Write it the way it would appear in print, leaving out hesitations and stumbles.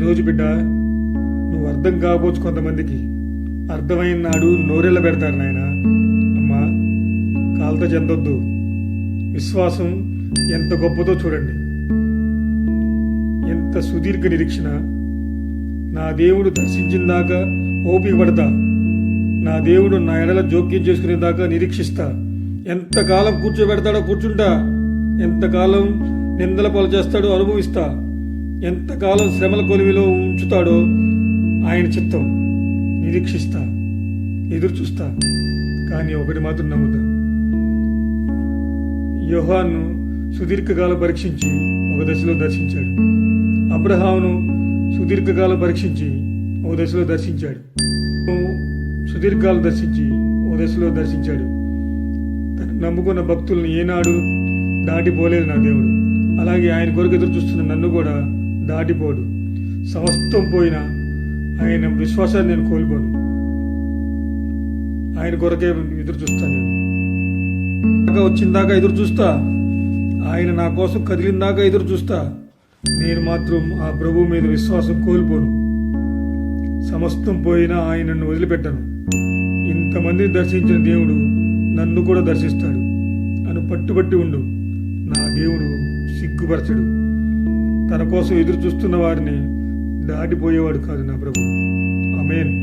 ఈరోజు బిడ్డ, నువ్వు అర్థం కాకపోవచ్చు, కొంతమందికి అర్థమైన నాడు నోరెళ్ళ పెడతారు నాయన. అమ్మా, కాలత చెందొద్దు. విశ్వాసం ఎంత గొప్పదో చూడండి. ఎంత సుదీర్ఘ నిరీక్షణ. నా దేవుడు దర్శించిందాకా ఓపిక పడతా, నా దేవుడు నా ఎడల జోక్యం చేసుకునేదాకా నిరీక్షిస్తా. ఎంతకాలం కూర్చోబెడతాడో కూర్చుంటా, ఎంతకాలం నిందల పాలు చేస్తాడో అనుభవిస్తా, ఎంతకాలం శ్రమల కొలివిలో ఉంచుతాడో ఆయన చిత్తం. నిరీక్షిస్తా, ఎదురు చూస్తా. కానీ ఒకటి మాత్రం నమ్ముతా, యోహాను సుదీర్ఘకాలం పరీక్షించి ఒక దశలో దర్శించాడు. అబ్రహామును సుదీర్ఘకాలం పరీక్షించి ఒక దశలో దర్శించాడు. సుదీర్ఘకాలం దర్శించి ఒక దశలో దర్శించాడు. తను నమ్ముకున్న భక్తులను ఏనాడు దాటిపోలేదు నా దేవుడు. అలాగే ఆయన కొరకు ఎదురు చూస్తున్న నన్ను కూడా దాటిపోడు. సమస్తం పోయినా ఆయన విశ్వాసాన్ని నేను కోల్పోను. ఆయన కొరకే ఎదురు చూస్తాను. నేను వచ్చిందాకా ఎదురు చూస్తా, ఆయన నా కోసం కదిలిందాకా ఎదురు చూస్తా. నేను మాత్రం ఆ ప్రభు మీద విశ్వాసం కోల్పోను. సమస్తం పోయినా ఆయన నన్ను వదిలిపెట్టను. ఇంతమందిని దర్శించిన దేవుడు నన్ను కూడా దర్శిస్తాడు అని పట్టుబట్టి ఉండు. నా దేవుడు సిగ్గుపరచడు. తన కోసం ఎదురు చూస్తున్న వారిని దాటిపోయేవాడు కాదు నా ప్రభు. ఆమేన్.